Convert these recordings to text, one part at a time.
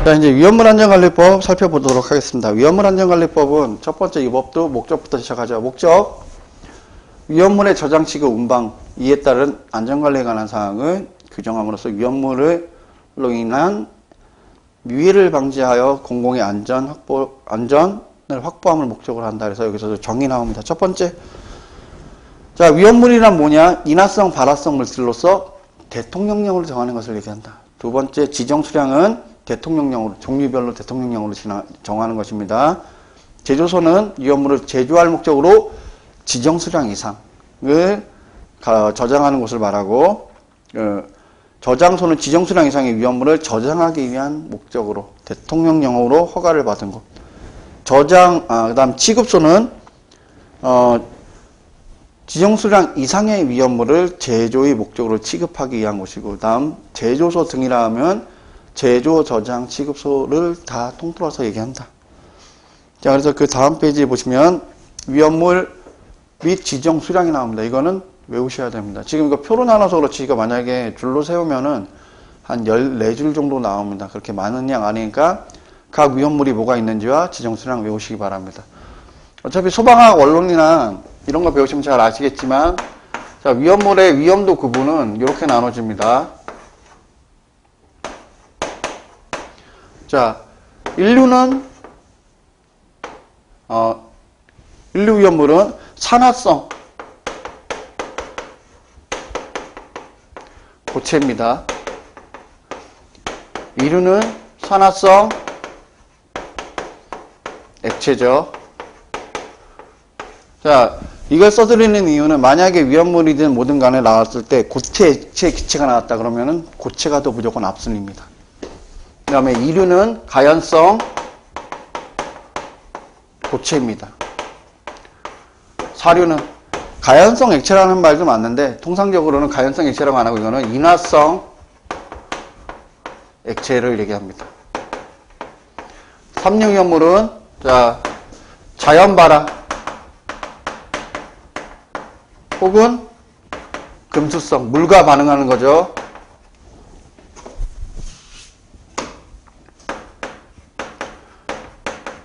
자, 이제 위험물 안전관리법 살펴보도록 하겠습니다. 위험물 안전관리법은 첫 번째 이 법도 목적부터 시작하죠. 목적, 위험물의 저장, 취급, 운방, 이에 따른 안전관리에 관한 사항을 규정함으로써 위험물로 인한 유해를 방지하여 공공의 안전을 확보함을 목적으로 한다. 그래서 여기서 정의 나옵니다. 첫 번째, 자, 위험물이란 뭐냐? 인화성, 발화성 물질로서 대통령령으로 정하는 것을 얘기한다. 두 번째, 지정 수량은 대통령령으로, 종류별로 대통령령으로 정하는 것입니다. 제조소는 위험물을 제조할 목적으로 지정 수량 이상을 저장하는 것을 말하고, 저장소는 지정 수량 이상의 위험물을 저장하기 위한 목적으로 대통령령으로 허가를 받은 것. 그다음 취급소는 지정 수량 이상의 위험물을 제조의 목적으로 취급하기 위한 것이고, 그다음 제조소 등이라 하면 제조, 저장, 취급소를 다 통틀어서 얘기한다. 자, 그래서 그 다음 페이지에 보시면 위험물 및 지정 수량이 나옵니다. 이거는 외우셔야 됩니다. 지금 이거 표로 나눠서 그렇지, 이거 만약에 줄로 세우면은 한 14줄 정도 나옵니다. 그렇게 많은 양 아니니까 각 위험물이 뭐가 있는지와 지정 수량 외우시기 바랍니다. 어차피 소방학 원론이나 이런 거 배우시면 잘 아시겠지만, 자, 위험물의 위험도 구분은 이렇게 나눠집니다. 자, 인류 위험물은 산화성 고체입니다. 이류는 산화성 액체죠. 자, 이걸 써드리는 이유는 만약에 위험물이든 뭐든 간에 나왔을 때 고체, 액체, 기체가 나왔다 그러면은 고체가 더 무조건 앞순입니다. 그 다음에 이류는 가연성 고체입니다. 사류는 가연성 액체라는 말도 맞는데 통상적으로는 가연성 액체라고 안 하고 이거는 인화성 액체를 얘기합니다. 삼류위험물은 자, 자연발화 혹은 금수성, 물과 반응하는 거죠.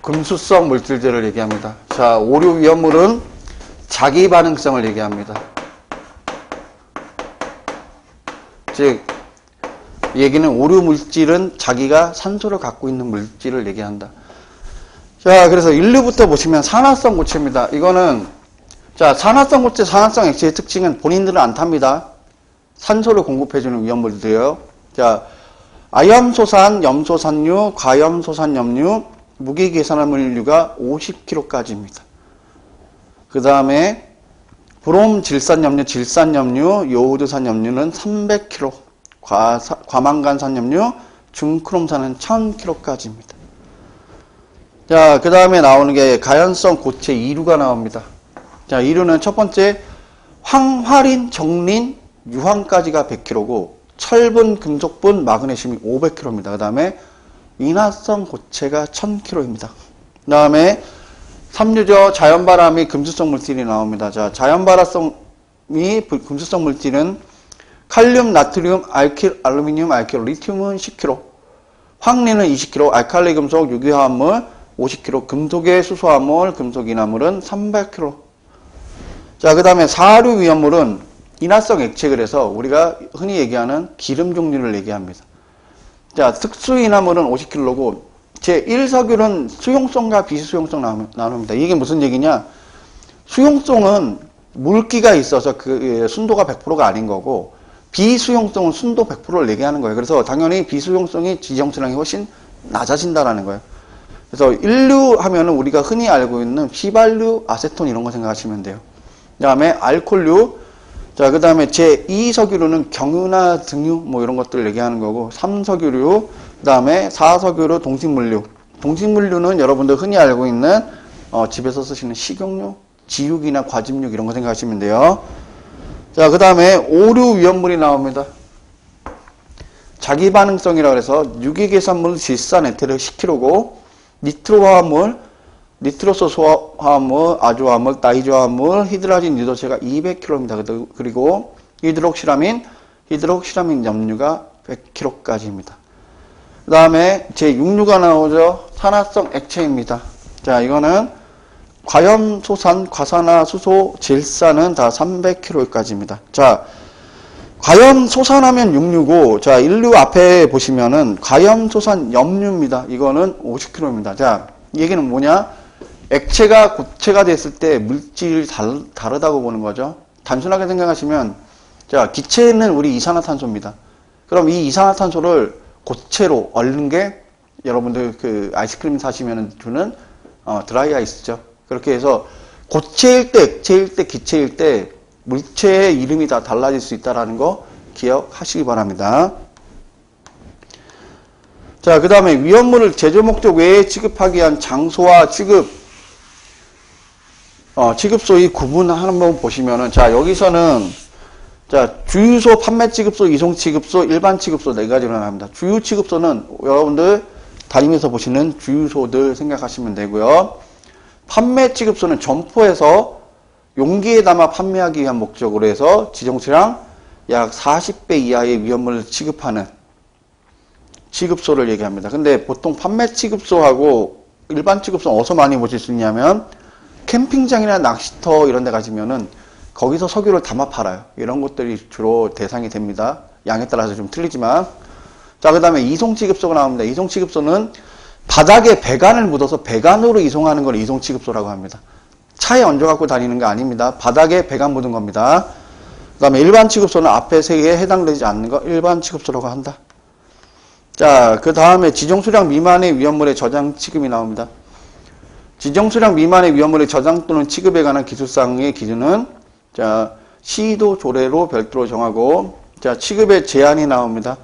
금수성 물질들을 얘기합니다. 자, 오류 위험물은 자기 반응성을 얘기합니다. 즉, 얘기는 오류 물질은 자기가 산소를 갖고 있는 물질을 얘기한다. 자, 그래서 1류부터 보시면 산화성 고체입니다. 이거는, 자, 산화성 고체, 산화성 액체의 특징은 본인들은 안 탑니다. 산소를 공급해주는 위험물들이에요. 자, 아염소산, 염소산류, 과염소산 염류, 무기계산화물류가 50kg까지입니다. 그 다음에 브롬 질산염류, 질산염류, 요오드산염류는 300kg, 과망간산염류, 중크롬산은 1000kg까지입니다. 자, 그 다음에 나오는 게 가연성 고체 2류가 나옵니다. 자, 2류는 첫 번째 황화린, 정린, 유황까지가 100kg고 철분, 금속분, 마그네슘이 500kg입니다. 그 다음에 인화성 고체가 1000kg입니다. 그 다음에 3류죠. 자연발화 및 금수성 물질이 나옵니다. 자, 자연발화성이 금수성 물질은 칼륨, 나트륨, 알킬, 알루미늄, 알킬, 리튬은 10kg, 황리는 20kg, 알칼리 금속, 유기화합물 50kg, 금속의 수소화물, 금속 인화물은 300kg. 자, 그 다음에 4류 위험물은 인화성 액체, 그래서 우리가 흔히 얘기하는 기름 종류를 얘기합니다. 자, 특수인화물은 50kg고 제1석유는 수용성과 비수용성 나눕니다. 이게 무슨 얘기냐? 수용성은 물기가 있어서 그 순도가 100%가 아닌 거고, 비수용성은 순도 100%를 얘기하는 거예요. 그래서 당연히 비수용성이 지정수량이 훨씬 낮아진다라는 거예요. 그래서 1류 하면은 우리가 흔히 알고 있는 휘발유, 아세톤 이런 거 생각하시면 돼요. 그 다음에 알코올류, 자, 그 다음에 제2석유류는 경유나 등유 뭐 이런 것들 얘기하는 거고, 3석유류, 그 다음에 4석유류, 동식물류. 동식물류는 여러분들 흔히 알고 있는 집에서 쓰시는 식용유, 지육이나 과즙육 이런 거 생각하시면 돼요. 자, 그 다음에 5류 위험물이 나옵니다. 자기 반응성이라고 해서 유기계산물, 질산, 에테르 10kg고 니트로화합물, 니트로소 화합물, 아조화합물, 다이조화합물, 히드라진 유도체가 200kg입니다. 그리고 히드록시라민 염류가 100kg까지입니다. 그 다음에 제6류가 나오죠. 산화성 액체입니다. 자, 이거는 과염, 소산, 과산화, 수소, 질산은 다 300kcal까지입니다. 자, 과염, 소산하면 6류고, 자, 1류 앞에 보시면은 과염, 소산, 염류입니다. 이거는 50kg입니다. 자, 이 얘기는 뭐냐? 액체가 고체가 됐을 때 물질이 다르다고 보는 거죠. 단순하게 생각하시면, 자, 기체는 우리 이산화탄소입니다. 그럼 이 이산화탄소를 고체로 얼는 게 여러분들 그 아이스크림 사시면 주는 드라이 아이스죠. 그렇게 해서 고체일 때, 액체일 때, 기체일 때 물체의 이름이 다 달라질 수 있다는 거 기억하시기 바랍니다. 자, 그 다음에 위험물을 제조 목적 외에 취급하기 위한 장소와 취급소의 구분 한번 보시면은, 자, 여기서는, 자, 주유소, 판매 취급소, 이송 취급소, 일반 취급소 네 가지로 나옵니다. 주유 취급소는 여러분들 다니면서 보시는 주유소들 생각하시면 되고요. 판매 취급소는 점포에서 용기에 담아 판매하기 위한 목적으로 해서 지정수량 약 40배 이하의 위험물을 취급하는 취급소를 얘기합니다. 근데 보통 판매 취급소하고 일반 취급소는 어디서 많이 보실 수 있냐면 캠핑장이나 낚시터 이런 데 가시면은 거기서 석유를 담아 팔아요. 이런 것들이 주로 대상이 됩니다. 양에 따라서 좀 틀리지만. 자, 그 다음에 이송 취급소가 나옵니다. 이송 취급소는 바닥에 배관을 묻어서 배관으로 이송하는 걸 이송 취급소라고 합니다. 차에 얹어 갖고 다니는 게 아닙니다. 바닥에 배관 묻은 겁니다. 그 다음에 일반 취급소는 앞에 세 개에 해당되지 않는 거 일반 취급소라고 한다. 자, 그 다음에 지정수량 미만의 위험물의 저장 취급이 나옵니다. 지정수량 미만의 위험물의 저장 또는 취급에 관한 기술상의 기준은, 자, 시도 조례로 별도로 정하고, 자, 취급의 제한이 나옵니다.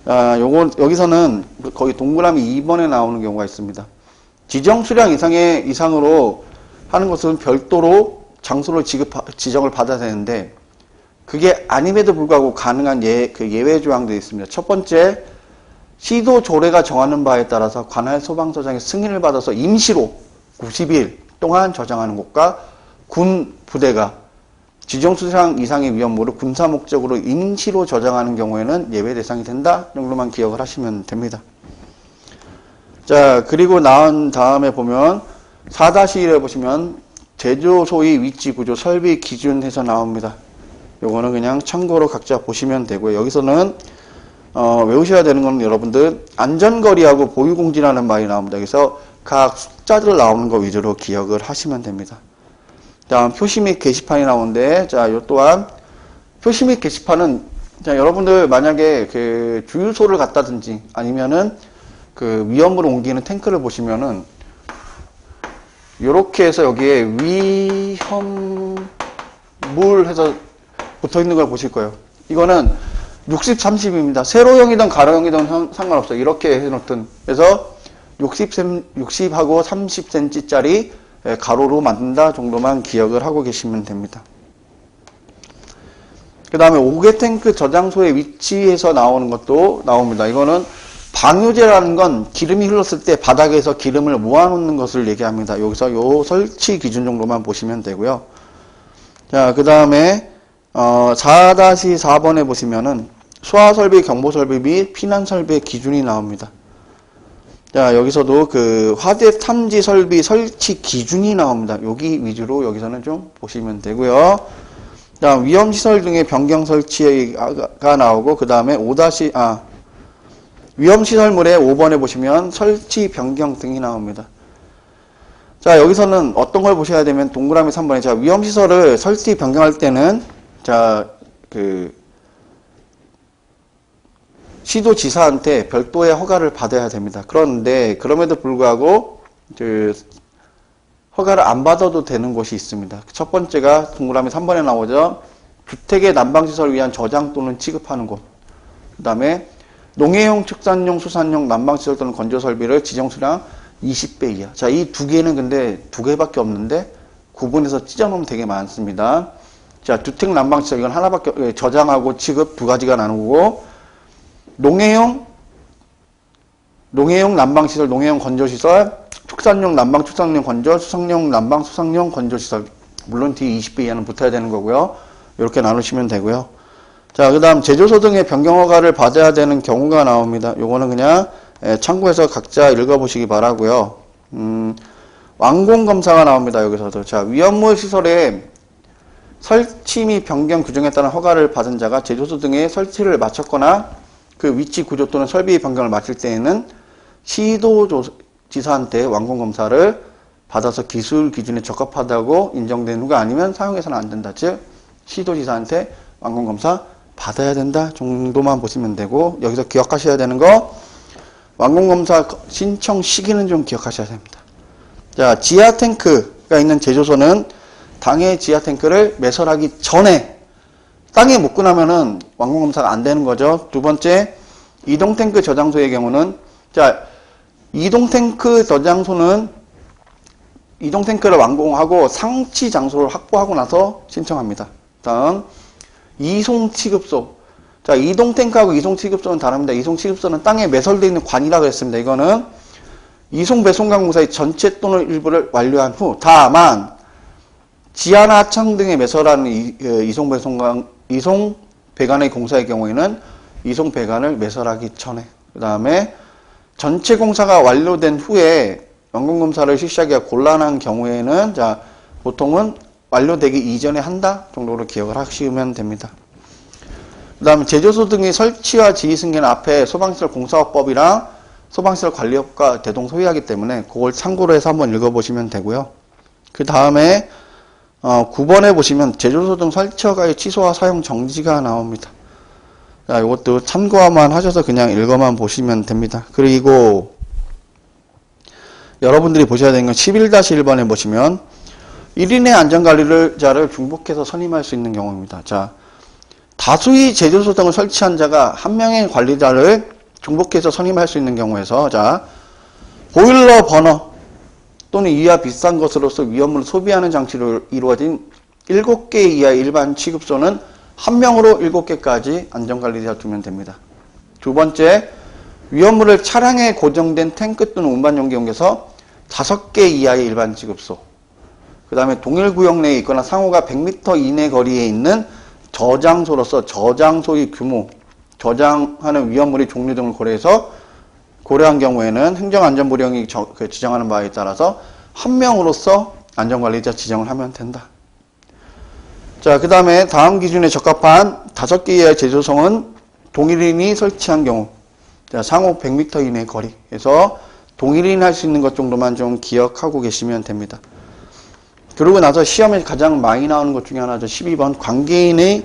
여기서는 거의 동그라미 2번에 나오는 경우가 있습니다. 지정수량 이상으로 하는 것은 별도로 장소를 지정을 받아야 되는데, 그게 아님에도 불구하고 가능한 예외 조항들이 있습니다. 첫 번째, 시도 조례가 정하는 바에 따라서 관할 소방서장의 승인을 받아서 임시로 90일 동안 저장하는 곳과 군 부대가 지정수량 이상의 위험물을 군사 목적으로 임시로 저장하는 경우에는 예외 대상이 된다 정도만 기억을 하시면 됩니다. 자, 그리고 나온 다음에 보면 4-1에 보시면 제조소의 위치, 구조, 설비 기준 해서 나옵니다. 요거는 그냥 참고로 각자 보시면 되고요. 여기서는 외우셔야 되는 건 여러분들 안전거리하고 보유공지라는 말이 나옵니다. 그래서 각 숫자들 나오는 거 위주로 기억을 하시면 됩니다. 다음 표시 및 게시판이 나오는데, 자, 요 또한 표시 및 게시판은, 자, 여러분들 만약에 그 주유소를 갔다든지 아니면은 그 위험물을 옮기는 탱크를 보시면은 요렇게 해서 여기에 위험물 해서 붙어 있는 걸 보실 거예요. 이거는 60, 30입니다. 세로형이든 가로형이든 상관없어요. 이렇게 해놓든. 그래서 60하고 30cm짜리 가로로 만든다 정도만 기억을 하고 계시면 됩니다. 그 다음에 5개 탱크 저장소의 위치에서 나오는 것도 나옵니다. 이거는 방유제라는 건 기름이 흘렀을 때 바닥에서 기름을 모아놓는 것을 얘기합니다. 여기서 요 설치 기준 정도만 보시면 되고요. 자, 그 다음에 4-4번에 보시면은 수화설비, 경보설비 및 피난설비의 기준이 나옵니다. 자, 여기서도 그 화재 탐지 설비 설치 기준이 나옵니다. 여기 위주로 여기서는 좀 보시면 되고요. 자, 위험시설 등의 변경 설치가 나오고, 그 다음에 위험시설물의 5번에 보시면 설치 변경 등이 나옵니다. 자, 여기서는 어떤 걸 보셔야 되면 동그라미 3번에, 자, 위험시설을 설치 변경할 때는, 자, 시도지사한테 별도의 허가를 받아야 됩니다. 그런데 그럼에도 불구하고 허가를 안 받아도 되는 곳이 있습니다. 첫 번째가 동그라미 3번에 나오죠. 주택의 난방시설을 위한 저장 또는 취급하는 곳. 그 다음에 농해용, 축산용, 수산용 난방시설 또는 건조설비를 지정수량 20배 이하. 자, 이 두 개는 근데 두 개밖에 없는데 구분해서 찢어놓으면 되게 많습니다. 자, 주택 난방시설 이건 하나밖에, 저장하고 취급 두 가지가 나누고, 농해용 난방시설, 농해용 건조시설, 축산용 난방, 축산용 건조, 수상용 난방, 수상용 건조시설. 물론 뒤에 20배 이하는 붙어야 되는 거고요. 이렇게 나누시면 되고요. 자, 그 다음 제조소 등의 변경허가를 받아야 되는 경우가 나옵니다. 요거는 그냥 참고해서 각자 읽어보시기 바라고요. 완공검사가 나옵니다. 여기서도. 자, 위험물 시설에 설치 및 변경 규정에 따른 허가를 받은 자가 제조소 등의 설치를 마쳤거나 그 위치 구조 또는 설비 변경을 마칠 때에는 시도지사한테 완공검사를 받아서 기술 기준에 적합하다고 인정된 후가 아니면 사용해서는 안 된다. 즉 시도지사한테 완공검사 받아야 된다 정도만 보시면 되고, 여기서 기억하셔야 되는 거, 완공검사 신청 시기는 좀 기억하셔야 됩니다. 자, 지하 탱크가 있는 제조소는 당해 지하 탱크를 매설하기 전에 땅에 묻고 나면은 완공검사가 안 되는 거죠. 두 번째, 이동 탱크 저장소의 경우는, 자, 이동 탱크 저장소는 이동 탱크를 완공하고 상치 장소를 확보하고 나서 신청합니다. 다음, 이송 취급소. 자, 이동 탱크하고 이송 취급소는 다릅니다. 이송 취급소는 땅에 매설되어 있는 관이라고 했습니다. 이거는 이송 배송관 공사의 전체 또는 일부를 완료한 후, 다만 지하나 하청 등에 매설하는 이송 배관의 공사의 경우에는 이송 배관을 매설하기 전에, 그 다음에 전체 공사가 완료된 후에 완공검사를 실시하기가 곤란한 경우에는, 자, 보통은 완료되기 이전에 한다 정도로 기억을 하시면 됩니다. 그 다음에 제조소 등의 설치와 지휘 승계는 앞에 소방시설 공사업법이랑 소방시설 관리업과 대동소이하기 때문에 그걸 참고로 해서 한번 읽어보시면 되고요. 그 다음에 9번에 보시면 제조소 등 설치 허가의 취소와 사용 정지가 나옵니다. 자, 이것도 참고만 하셔서 그냥 읽어만 보시면 됩니다. 그리고 여러분들이 보셔야 되는 건 11-1번에 보시면 1인의 안전관리자를 중복해서 선임할 수 있는 경우입니다. 자, 다수의 제조소 등을 설치한 자가 한 명의 관리자를 중복해서 선임할 수 있는 경우에서, 자, 보일러 버너 또는 이와 비슷한 것으로서 위험물을 소비하는 장치로 이루어진 7개 이하의 일반 취급소는 한 명으로 7개까지 안전관리자 두면 됩니다. 두 번째, 위험물을 차량에 고정된 탱크 또는 운반용기 옮겨서 5개 이하의 일반 취급소. 그 다음에 동일 구역 내에 있거나 상호가 100m 이내 거리에 있는 저장소로서 저장소의 규모, 저장하는 위험물의 종류 등을 고려한 경우에는 행정안전부령이 지정하는 바에 따라서 한 명으로서 안전관리자 지정을 하면 된다. 자, 그 다음에 다음 기준에 적합한 5개 이하의 제조소는 동일인이 설치한 경우, 자, 상호 100m 이내 거리에서 동일인 할 수 있는 것 정도만 좀 기억하고 계시면 됩니다. 그러고 나서 시험에 가장 많이 나오는 것 중에 하나죠. 12번 관계인의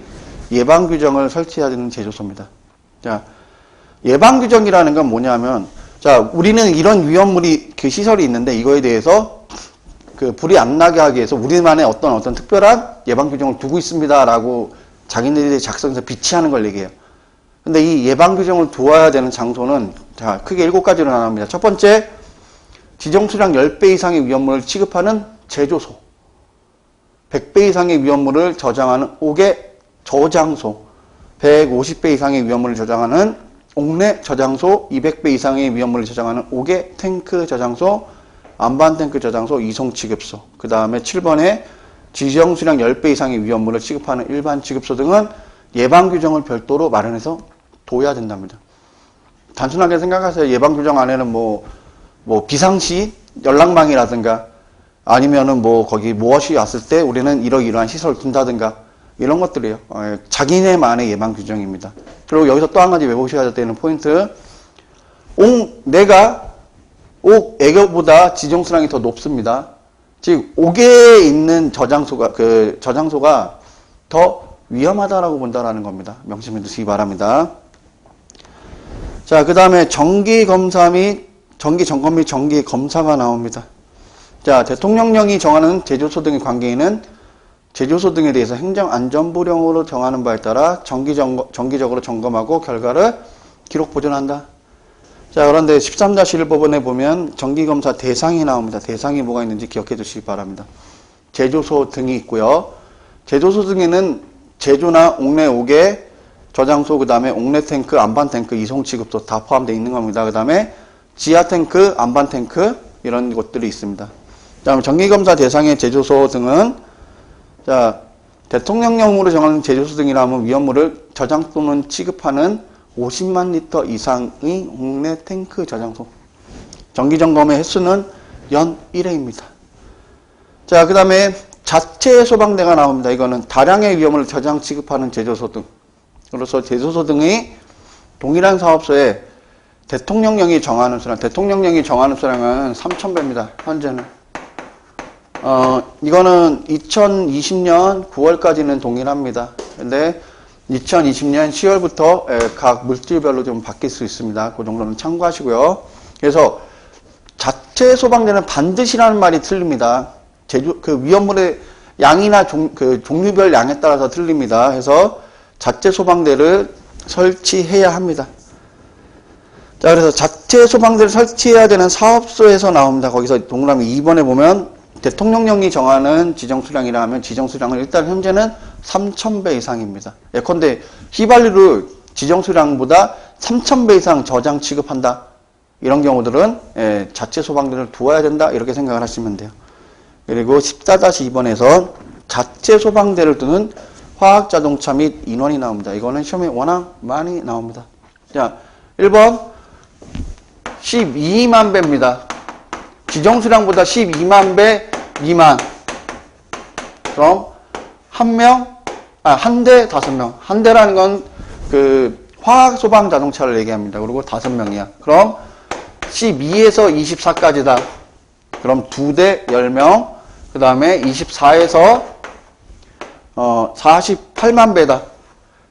예방규정을 설치해야 되는 제조소입니다. 자, 예방규정이라는 건 뭐냐면, 자, 우리는 이런 위험물이 그 시설이 있는데 이거에 대해서 그 불이 안 나게 하기 위해서 우리만의 어떤 특별한 예방규정을 두고 있습니다라고 자기네들이 작성해서 비치하는 걸 얘기해요. 근데 이 예방규정을 두어야 되는 장소는, 자, 크게 7가지로 나눕니다. 첫 번째, 지정수량 10배 이상의 위험물을 취급하는 제조소, 100배 이상의 위험물을 저장하는 옥외 저장소, 150배 이상의 위험물을 저장하는 옥내 저장소, 200배 이상의 위험물을 저장하는 옥외 탱크 저장소, 안반 탱크 저장소, 이송 취급소. 그 다음에 7번에 지정수량 10배 이상의 위험물을 취급하는 일반 취급소 등은 예방규정을 별도로 마련해서 둬야 된답니다. 단순하게 생각하세요. 예방규정 안에는 뭐 비상시 연락망이라든가 아니면은 거기 무엇이 왔을 때 우리는 이러이러한 시설을 둔다든가 이런 것들이에요. 자기네만의 예방규정입니다. 그리고 여기서 또 한 가지 외우셔야 되는 포인트. 내가 옥외교보다 지정수량이 더 높습니다. 즉, 옥외에 있는 저장소가 더 위험하다라고 본다라는 겁니다. 명심해 두시기 바랍니다. 자, 그 다음에 정기검사 및 정기점검 및 정기검사가 나옵니다. 자, 대통령령이 정하는 제조소 등의 관계인은 제조소 등에 대해서 행정안전부령으로 정하는 바에 따라 정기적으로 점검하고 결과를 기록 보존한다. 자, 그런데 13-1법원에 보면 정기검사 대상이 나옵니다. 대상이 뭐가 있는지 기억해 두시기 바랍니다. 제조소 등이 있고요. 제조소 등에는 제조나 옥내 옥외 저장소, 그 다음에 옥내 탱크, 안반 탱크, 이송 취급소 다 포함되어 있는 겁니다. 그 다음에 지하 탱크, 안반 탱크 이런 것들이 있습니다. 그 다음에 정기검사 대상의 제조소 등은, 자, 대통령령으로 정하는 제조소 등이라면 위험물을 저장 또는 취급하는 50만 리터 이상의 국내 탱크 저장소. 정기점검의 횟수는 연 1회입니다. 자, 그 다음에 자체 소방대가 나옵니다. 이거는 다량의 위험을 저장 취급하는 제조소 등. 그래서 제조소 등의 동일한 사업소에 대통령령이 정하는 수량, 대통령령이 정하는 수량은 3,000배입니다. 현재는. 이거는 2020년 9월까지는 동일합니다. 근데 2020년 10월부터 각 물질별로 좀 바뀔 수 있습니다. 그 정도는 참고하시고요. 그래서 자체 소방대는 반드시라는 말이 틀립니다. 그 위험물의 양이나 종류별 양에 따라서 틀립니다. 그래서 자체 소방대를 설치해야 합니다. 자, 그래서 자체 소방대를 설치해야 되는 사업소에서 나옵니다. 거기서 동그라미 2번에 보면 대통령령이 정하는 지정수량이라 하면 지정수량은 일단 현재는 3,000배 이상입니다. 예컨대 휘발유를 지정수량보다 3,000배 이상 저장 취급한다. 이런 경우들은 자체 소방대를 두어야 된다. 이렇게 생각을 하시면 돼요. 그리고 14-2번에서 자체 소방대를 두는 화학자동차 및 인원이 나옵니다. 이거는 시험에 워낙 많이 나옵니다. 자, 1번 12만 배입니다. 지정수량보다 12만 배 미만. 그럼 한 대 5명. 한 대라는 건 그 화학 소방 자동차를 얘기합니다. 그리고 5명이야. 그럼 12에서 24까지다. 그럼 2대 10명. 그 다음에 24에서 48만 배다.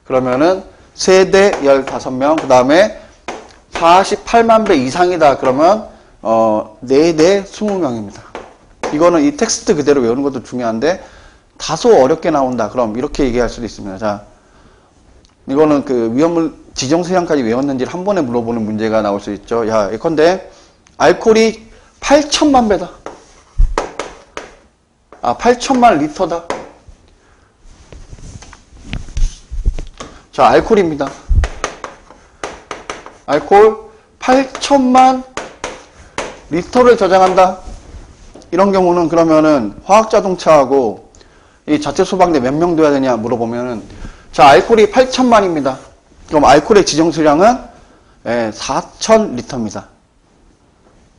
그러면은 3대 15명. 그 다음에 48만 배 이상이다. 그러면 4대 20명입니다. 이거는 이 텍스트 그대로 외우는 것도 중요한데 다소 어렵게 나온다. 그럼 이렇게 얘기할 수도 있습니다. 자, 이거는 그 위험물 지정수량까지 외웠는지를 한 번에 물어보는 문제가 나올 수 있죠. 야, 예컨대 알코올이 8천만 배다. 8천만 리터다. 자, 알코올입니다. 알코올 8천만 리터를 저장한다. 이런 경우는 그러면은 화학자동차하고 이 자체 소방대 몇 명 돼야 되냐 물어보면은 자, 알코올이 8천만입니다. 그럼 알코올의 지정수량은 4,000리터입니다.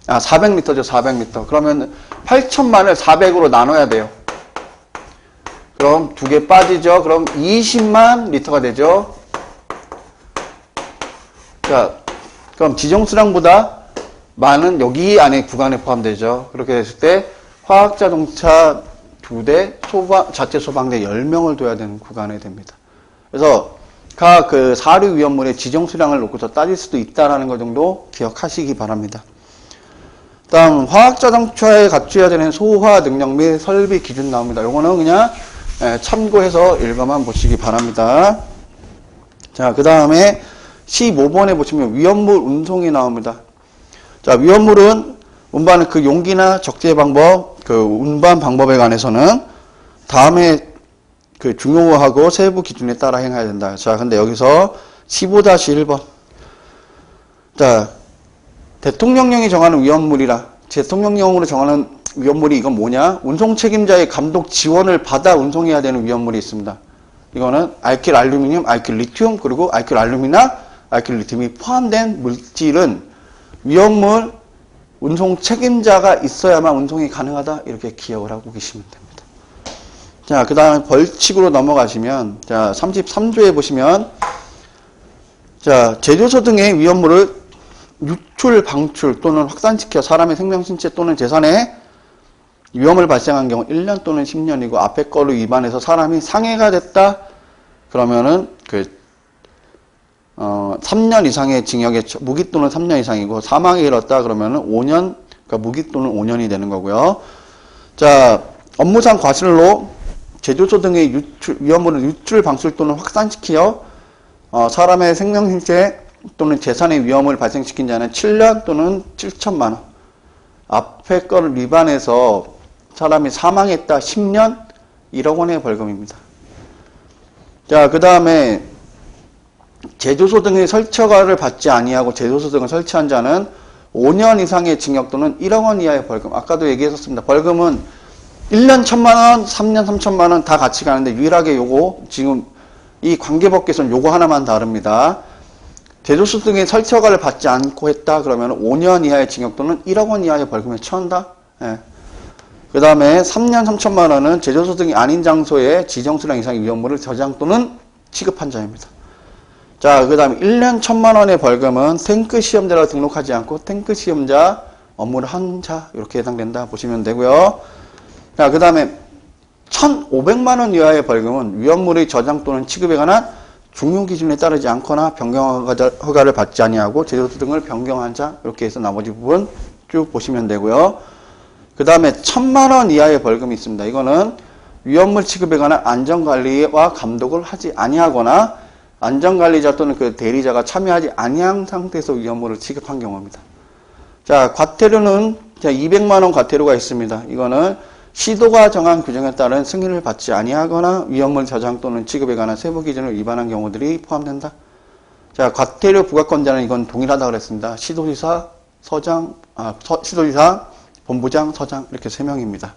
400리터죠, 400리터. 그러면 8천만을 400으로 나눠야 돼요. 그럼 2개 빠지죠. 그럼 20만 리터가 되죠. 자, 그럼 지정수량보다 많은 여기 안에 구간에 포함되죠. 그렇게 됐을 때 화학자동차 2대, 자체 소방대 10명을 둬야 되는 구간이 됩니다. 그래서 각 그 사류 위험물의 지정수량을 놓고서 따질 수도 있다라는 것 정도 기억하시기 바랍니다. 다음 화학자동차에 갖춰야 되는 소화 능력 및 설비 기준 나옵니다. 요거는 그냥 참고해서 읽어만 보시기 바랍니다. 자, 그 다음에 15번에 보시면 위험물 운송이 나옵니다. 자, 위험물은 운반은 그 용기나 적재 방법, 그 운반 방법에 관해서는 다음에 그 중요하고 세부 기준에 따라 행해야 된다. 자, 근데 여기서 15-1번. 자, 대통령령이 정하는 위험물이라. 대통령령으로 정하는 위험물이 이건 뭐냐? 운송 책임자의 감독 지원을 받아 운송해야 되는 위험물이 있습니다. 이거는 알킬 알루미늄, 알킬 리튬, 그리고 알킬 알루미나, 알킬 리튬이 포함된 물질은 위험물 운송 책임자가 있어야만 운송이 가능하다. 이렇게 기억을 하고 계시면 됩니다. 자, 그 다음에 벌칙으로 넘어가시면, 자, 33조에 보시면, 자, 제조소 등의 위험물을 유출, 방출 또는 확산시켜 사람의 생명, 신체 또는 재산에 위험을 발생한 경우 1년 또는 10년이고 앞에 거를 위반해서 사람이 상해가 됐다. 그러면은 3년 이상의 징역에 무기 또는 3년 이상이고 사망에 이르렀다. 그러면은 5년, 그러니까 무기 또는 5년이 되는 거고요. 자, 업무상 과실로 제조소 등의 위험물을 유출, 방출 또는 확산시켜 사람의 생명, 신체 또는 재산의 위험을 발생시킨 자는 7년 또는 7천만 원. 앞에 거를 위반해서 사람이 사망했다. 10년 1억 원의 벌금입니다. 자, 그 다음에 제조소 등의 설치허가를 받지 아니하고 제조소 등을 설치한 자는 5년 이상의 징역 또는 1억 원 이하의 벌금. 아까도 얘기했었습니다. 벌금은 1년 1,000만 원, 3년 3천만 원 다 같이 가는데 유일하게 요거 지금 이 관계법규에서는 요거 하나만 다릅니다. 제조소 등의 설치 허가를 받지 않고 했다 그러면 5년 이하의 징역 또는 1억 원 이하의 벌금에 처한다. 예. 그 다음에 3년 3천만 원은 제조소 등이 아닌 장소에 지정 수량 이상의 위험물을 저장 또는 취급한 자입니다. 자, 그 다음에 1년 1천만 원의 벌금은 탱크 시험자로 등록하지 않고 탱크 시험자 업무를 한 자 이렇게 해당된다 보시면 되고요. 자, 그 다음에 1,500만 원 이하의 벌금은 위험물의 저장 또는 취급에 관한 중요 기준에 따르지 않거나 변경 허가를 받지 아니하고 제조소 등을 변경한 자 이렇게 해서 나머지 부분 쭉 보시면 되고요. 그 다음에 1,000만 원 이하의 벌금이 있습니다. 이거는 위험물 취급에 관한 안전관리와 감독을 하지 아니하거나 안전관리자 또는 그 대리자가 참여하지 아니한 상태에서 위험물을 취급한 경우입니다. 자, 과태료는 200만 원 과태료가 있습니다. 이거는 시도가 정한 규정에 따른 승인을 받지 아니하거나 위험물 저장 또는 취급에 관한 세부 기준을 위반한 경우들이 포함된다. 자, 과태료 부과권자는 이건 동일하다 그랬습니다. 시도지사, 시도지사, 본부장, 서장 이렇게 3명입니다.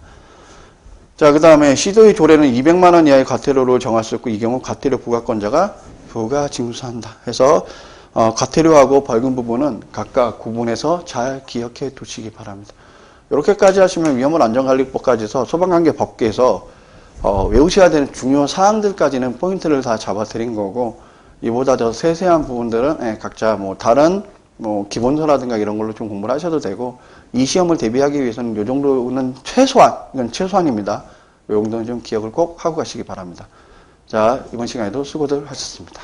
자, 그 다음에 시도의 조례는 200만 원 이하의 과태료를 정할 수 있고 이 경우 과태료 부과권자가 부가 징수한다 해서 과태료하고 벌금 부분은 각각 구분해서 잘 기억해 두시기 바랍니다. 이렇게까지 하시면 위험물 안전관리법까지 해서 소방관계법규에서 외우셔야 되는 중요 사항들까지는 포인트를 다 잡아 드린 거고 이보다 더 세세한 부분들은 각자 다른 기본서라든가 이런 걸로 좀 공부를 하셔도 되고 이 시험을 대비하기 위해서는 이 정도는 이건 최소한입니다. 이 정도는 좀 기억을 꼭 하고 가시기 바랍니다. 자, 이번 시간에도 수고들 하셨습니다.